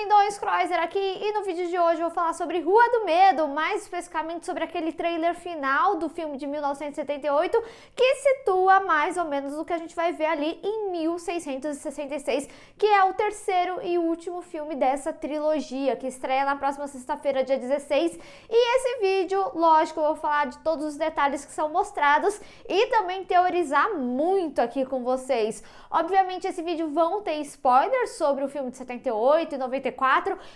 Lindões Croiser aqui e no vídeo de hoje eu vou falar sobre Rua do Medo, mais especificamente sobre aquele trailer final do filme de 1978 que situa mais ou menos o que a gente vai ver ali em 1666, que é o terceiro e último filme dessa trilogia, que estreia na próxima sexta-feira, dia 16. E esse vídeo, lógico, eu vou falar de todos os detalhes que são mostrados e também teorizar muito aqui com vocês. Obviamente esse vídeo vão ter spoilers sobre o filme de 78 e 94,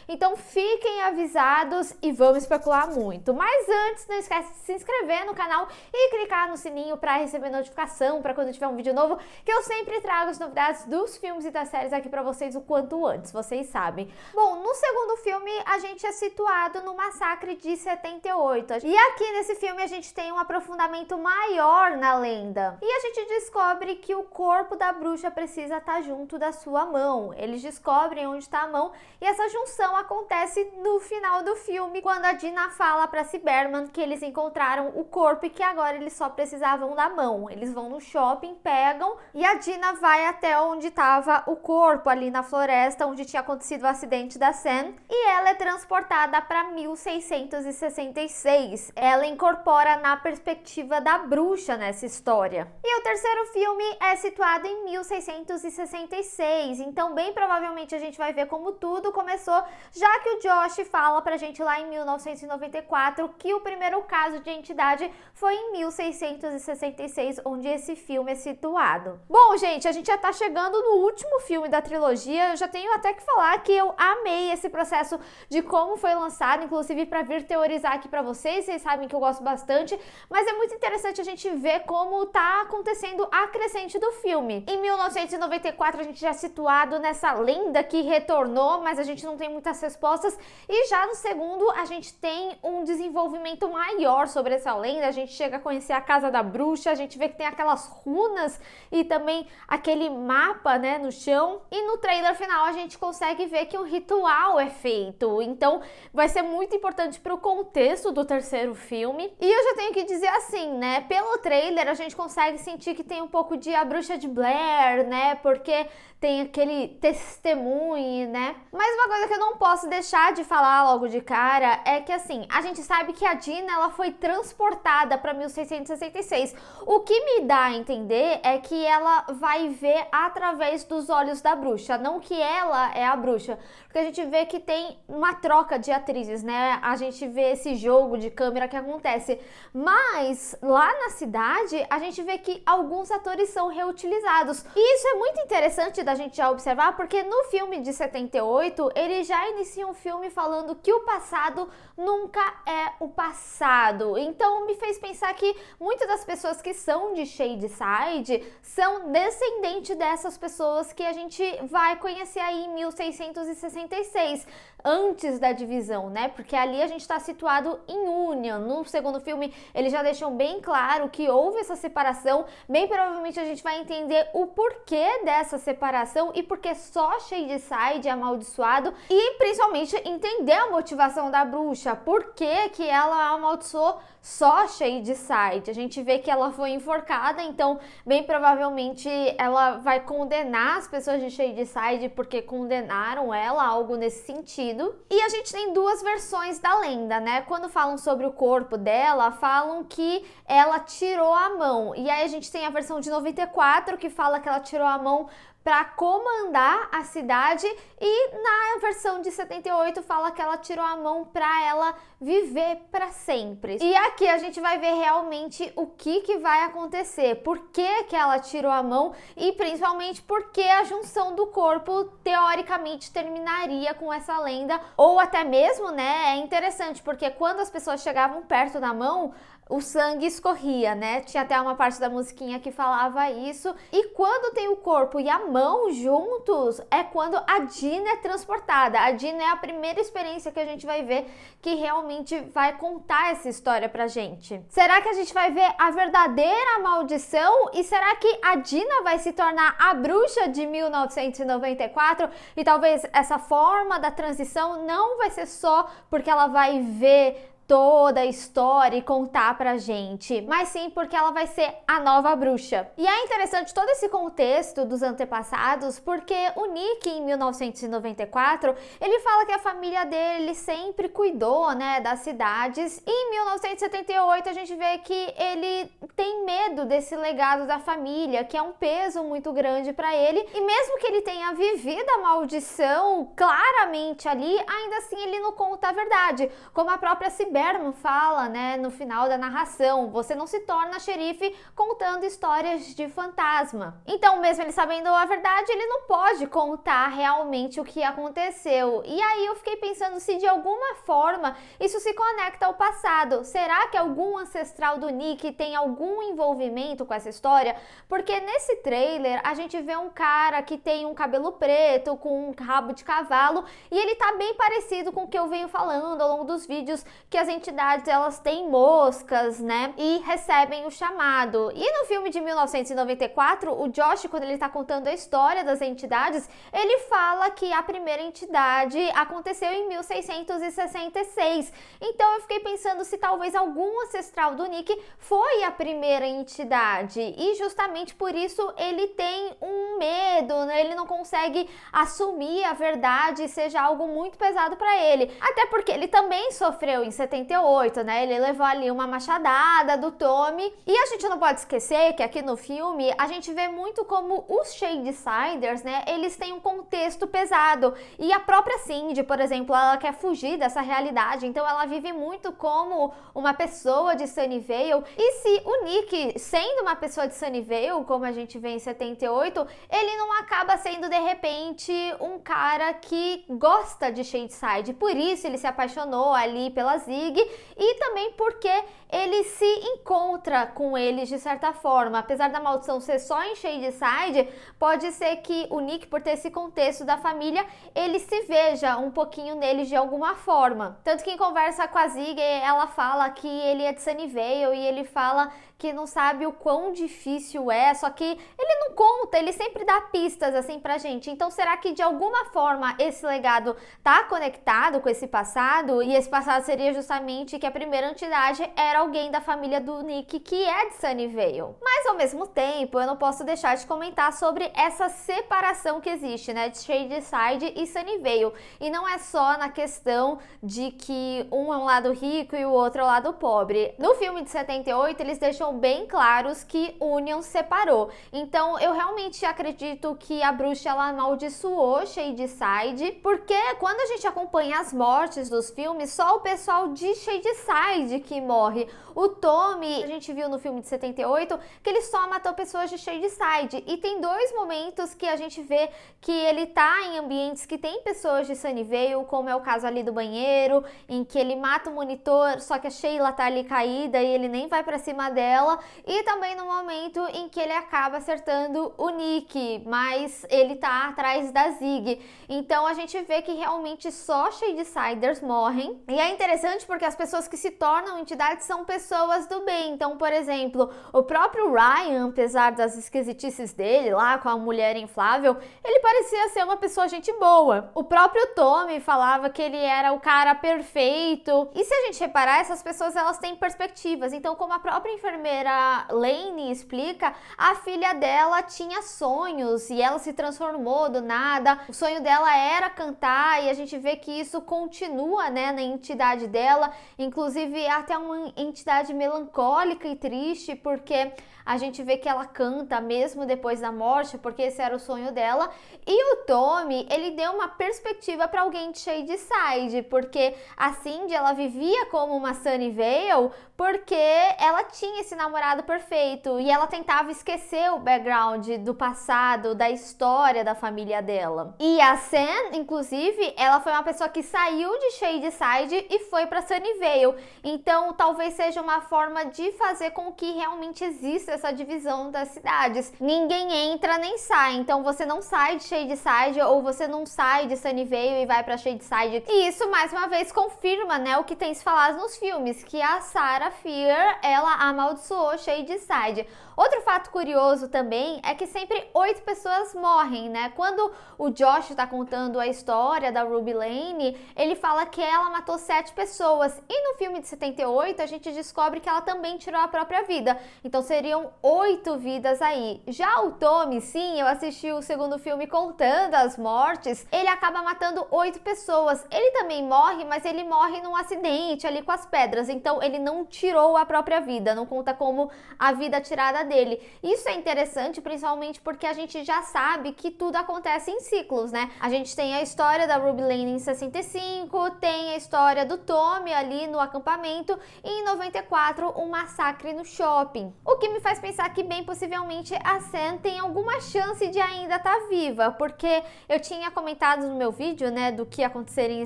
então fiquem avisados e vamos especular muito. Mas antes, não esquece de se inscrever no canal e clicar no sininho para receber notificação para quando tiver um vídeo novo, que eu sempre trago as novidades dos filmes e das séries aqui para vocês o quanto antes, vocês sabem. Bom, no segundo filme a gente é situado no massacre de 78 e aqui nesse filme a gente tem um aprofundamento maior na lenda e a gente descobre que o corpo da bruxa precisa estar junto da sua mão. Eles descobrem onde está a mão e essa junção acontece no final do filme, quando a Dina fala para Cyberman que eles encontraram o corpo e que agora eles só precisavam da mão. Eles vão no shopping, pegam e a Dina vai até onde estava o corpo, ali na floresta onde tinha acontecido o acidente da Sam, e ela é transportada para 1666. Ela incorpora na perspectiva da bruxa nessa história. E o terceiro filme é situado em 1666, então bem provavelmente a gente vai ver como tudo começou, já que o Josh fala pra gente lá em 1994 que o primeiro caso de entidade foi em 1666, onde esse filme é situado. Bom, gente, a gente já tá chegando no último filme da trilogia. Eu já tenho até que falar que eu amei esse processo de como foi lançado, inclusive para vir teorizar aqui pra vocês sabem que eu gosto bastante, mas é muito interessante a gente ver como tá acontecendo a crescente do filme. Em 1994 a gente já é situado nessa lenda que retornou, mas a gente não tem muitas respostas, e já no segundo a gente tem um desenvolvimento maior sobre essa lenda. A gente chega a conhecer a casa da bruxa, a gente vê que tem aquelas runas e também aquele mapa, né, no chão, e no trailer final a gente consegue ver que um ritual é feito, então vai ser muito importante para o contexto do terceiro filme. E eu já tenho que dizer assim, né, pelo trailer a gente consegue sentir que tem um pouco de A Bruxa de Blair, né, porque tem aquele testemunho, né? Mas uma coisa que eu não posso deixar de falar logo de cara é que, assim, a gente sabe que a Dina, ela foi transportada para 1666. O que me dá a entender é que ela vai ver através dos olhos da bruxa, não que ela é a bruxa. Porque a gente vê que tem uma troca de atrizes, né? A gente vê esse jogo de câmera que acontece. Mas lá na cidade, a gente vê que alguns atores são reutilizados. E isso é muito interessante da gente já observar, porque no filme de 78, ele já inicia um filme falando que o passado nunca é o passado. Então me fez pensar que muitas das pessoas que são de Shadyside são descendentes dessas pessoas que a gente vai conhecer aí em 1666, antes da divisão, né? Porque ali a gente está situado em Union. No segundo filme, eles já deixam bem claro que houve essa separação. Bem provavelmente a gente vai entender o porquê dessa separação e porque só Shadyside é amaldiçoado, e principalmente entender a motivação da bruxa, por que ela amaldiçoou só Shadyside. A gente vê que ela foi enforcada, então bem provavelmente ela vai condenar as pessoas de Shadyside porque condenaram ela, algo nesse sentido. E a gente tem duas versões da lenda, né? Quando falam sobre o corpo dela, falam que ela tirou a mão, e aí a gente tem a versão de 94 que fala que ela tirou a mão para comandar a cidade, e na versão de 78 fala que ela tirou a mão para ela viver para sempre. E aqui a gente vai ver realmente o que vai acontecer, por que ela tirou a mão e principalmente porque a junção do corpo teoricamente terminaria com essa lenda, ou até mesmo, né, é interessante porque quando as pessoas chegavam perto da mão, o sangue escorria, né? Tinha até uma parte da musiquinha que falava isso. E quando tem o corpo e a mão juntos, é quando a Dina é transportada. A Dina é a primeira experiência que a gente vai ver que realmente vai contar essa história pra gente. Será que a gente vai ver a verdadeira maldição? E será que a Dina vai se tornar a bruxa de 1994? E talvez essa forma da transição não vai ser só porque ela vai ver toda a história e contar pra gente, mas sim porque ela vai ser a nova bruxa. E é interessante todo esse contexto dos antepassados, porque o Nick, em 1994, ele fala que a família dele sempre cuidou, né, das cidades, e em 1978 a gente vê que ele tem medo desse legado da família, que é um peso muito grande pra ele, e mesmo que ele tenha vivido a maldição claramente ali, ainda assim ele não conta a verdade, como a própria Berman fala, né, no final da narração, você não se torna xerife contando histórias de fantasma. Então, mesmo ele sabendo a verdade, ele não pode contar realmente o que aconteceu. E aí eu fiquei pensando se de alguma forma isso se conecta ao passado. Será que algum ancestral do Nick tem algum envolvimento com essa história? Porque nesse trailer a gente vê um cara que tem um cabelo preto, com um rabo de cavalo, e ele tá bem parecido com o que eu venho falando ao longo dos vídeos, que as entidades elas têm moscas, né, e recebem o chamado. E no filme de 1994, o Josh, quando ele tá contando a história das entidades, ele fala que a primeira entidade aconteceu em 1666. Então eu fiquei pensando se talvez algum ancestral do Nick foi a primeira entidade, e justamente por isso ele tem um medo, né? Ele não consegue assumir a verdade, seja algo muito pesado para ele, até porque ele também sofreu em 78, né? Ele levou ali uma machadada do Tommy. E a gente não pode esquecer que aqui no filme a gente vê muito como os Shadesiders, né? Eles têm um contexto pesado. E a própria Cindy, por exemplo, ela quer fugir dessa realidade. Então ela vive muito como uma pessoa de Sunnyvale. E se o Nick, sendo uma pessoa de Sunnyvale, como a gente vê em 78, ele não acaba sendo de repente um cara que gosta de Shadeside. Por isso ele se apaixonou ali pela Zig, e também porque ele se encontra com eles de certa forma. Apesar da maldição ser só em Shadeside, pode ser que o Nick, por ter esse contexto da família, ele se veja um pouquinho neles de alguma forma. Tanto que em conversa com a Zig, ela fala que ele é de Sunnyvale, e ele fala que não sabe o quão difícil é, só que ele não conta, ele sempre dá pistas assim pra gente. Então será que de alguma forma esse legado tá conectado com esse passado? E esse passado seria justamente que a primeira entidade era alguém da família do Nick, que é de Sunnyvale. Mas ao mesmo tempo, eu não posso deixar de comentar sobre essa separação que existe, né, de Shadeside e Sunnyvale. E não é só na questão de que um é um lado rico e o outro é o lado pobre. No filme de 78, eles deixam bem claros que Union separou. Então eu realmente acredito que a bruxa ela amaldiçoou Shadeside, porque quando a gente acompanha as mortes dos filmes, só o pessoal de Shadeside que morre. O Tommy, a gente viu no filme de 78 que ele só matou pessoas de Shadeside, e tem dois momentos que a gente vê que ele tá em ambientes que tem pessoas de Sunnyvale, como é o caso ali do banheiro, em que ele mata o monitor, só que a Sheila tá ali caída e ele nem vai pra cima dela, e também no momento em que ele acaba acertando o Nick, mas ele tá atrás da Zig. Então a gente vê que realmente só Shadesiders morrem, e é interessante porque as pessoas que se tornam entidades são pessoas do bem. Então, por exemplo, o próprio Ryan, apesar das esquisitices dele lá com a mulher inflável, ele parecia ser uma pessoa gente boa. O próprio Tommy falava que ele era o cara perfeito. E se a gente reparar, essas pessoas elas têm perspectivas. Então, como a própria enfermeira Lane explica, a filha dela tinha sonhos e ela se transformou do nada. O sonho dela era cantar, e a gente vê que isso continua, né, na entidade dela. Inclusive é até uma entidade melancólica e triste, porque a gente vê que ela canta mesmo depois da morte, porque esse era o sonho dela. E o Tommy, ele deu uma perspectiva para alguém de Shadeside, porque a Cindy, ela vivia como uma Sunnyvale, porque ela tinha esse namorado perfeito, e ela tentava esquecer o background do passado, da história da família dela. E a Sam, inclusive, ela foi uma pessoa que saiu de Shadeside e foi para Sunnyvale. Então, talvez seja uma forma de fazer com que realmente exista essa divisão das cidades. Ninguém entra nem sai, então você não sai de Shadeside, ou você não sai de Sunnyvale e vai para Shadeside. E isso, mais uma vez, confirma, né, o que tem se falado nos filmes, que a Sarah Fier, ela amaldiçoou Shadeside. Outro fato curioso também é que sempre 8 pessoas morrem, né? Quando o Josh tá contando a história da Ruby Lane, ele fala que ela matou 7 pessoas. pessoas. E no filme de 78, a gente descobre que ela também tirou a própria vida. Então seriam 8 vidas aí. Já o Tommy, sim, eu assisti o segundo filme contando as mortes, ele acaba matando 8 pessoas. Ele também morre, mas ele morre num acidente ali com as pedras. Então ele não tirou a própria vida, não conta como a vida tirada dele. Isso é interessante, principalmente porque a gente já sabe que tudo acontece em ciclos, né? A gente tem a história da Ruby Lane em 65, tem a história do Tommy ali no acampamento e em 94 um massacre no shopping. O que me faz pensar que bem possivelmente a Sam tem alguma chance de ainda estar viva, porque eu tinha comentado no meu vídeo, né, do que aconteceria em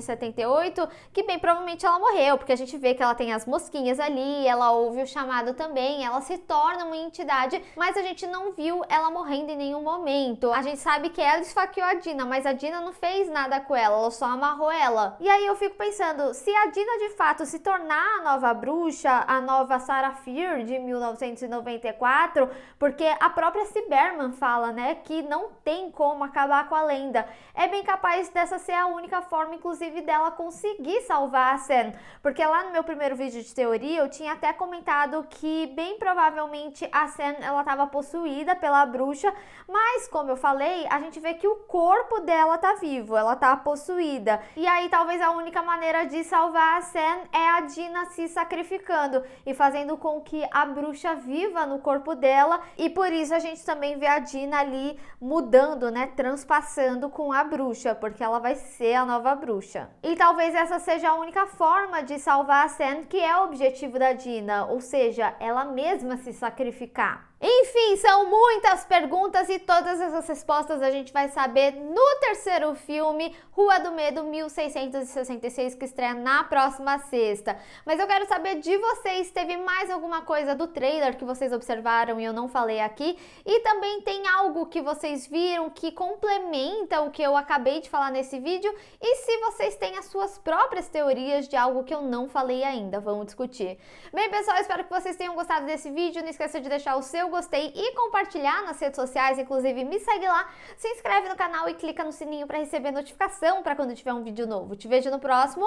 78, que bem provavelmente ela morreu, porque a gente vê que ela tem as mosquinhas ali, ela ouve o chamado também, ela se torna uma entidade, mas a gente não viu ela morrendo em nenhum momento. A gente sabe que ela esfaqueou a Dina, mas a Dina não fez nada com ela só amarrou ela. E aí eu fico pensando, se a Dina de fato se tornar a nova bruxa, a nova Sarah Fier de 1994, porque a própria Cyberman fala, né, que não tem como acabar com a lenda. É bem capaz dessa ser a única forma, inclusive, dela conseguir salvar a Sam. Porque lá no meu primeiro vídeo de teoria, eu tinha até comentado que bem provavelmente a Sam, ela estava possuída pela bruxa, mas como eu falei, a gente vê que o corpo dela tá vivo, ela tá possuída. E aí talvez a única maneira de salvar a Sam é a Dina se sacrificando e fazendo com que a bruxa viva no corpo dela, e por isso a gente também vê a Dina ali mudando, né, transpassando com a bruxa, porque ela vai ser a nova bruxa. E talvez essa seja a única forma de salvar a Sam, que é o objetivo da Dina, ou seja, ela mesma se sacrificar. Enfim, são muitas perguntas e todas essas respostas a gente vai saber no terceiro filme, Rua do Medo 1666, que estreia na próxima sexta. Mas eu quero saber de vocês, teve mais alguma coisa do trailer que vocês observaram e eu não falei aqui? E também tem algo que vocês viram que complementa o que eu acabei de falar nesse vídeo? E se vocês têm as suas próprias teorias de algo que eu não falei ainda, vamos discutir. Bem, pessoal, espero que vocês tenham gostado desse vídeo, não esqueça de deixar o seu gostei e compartilhar nas redes sociais, inclusive me segue lá, se inscreve no canal e clica no sininho para receber notificação para quando tiver um vídeo novo. Te vejo no próximo.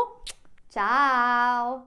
Tchau!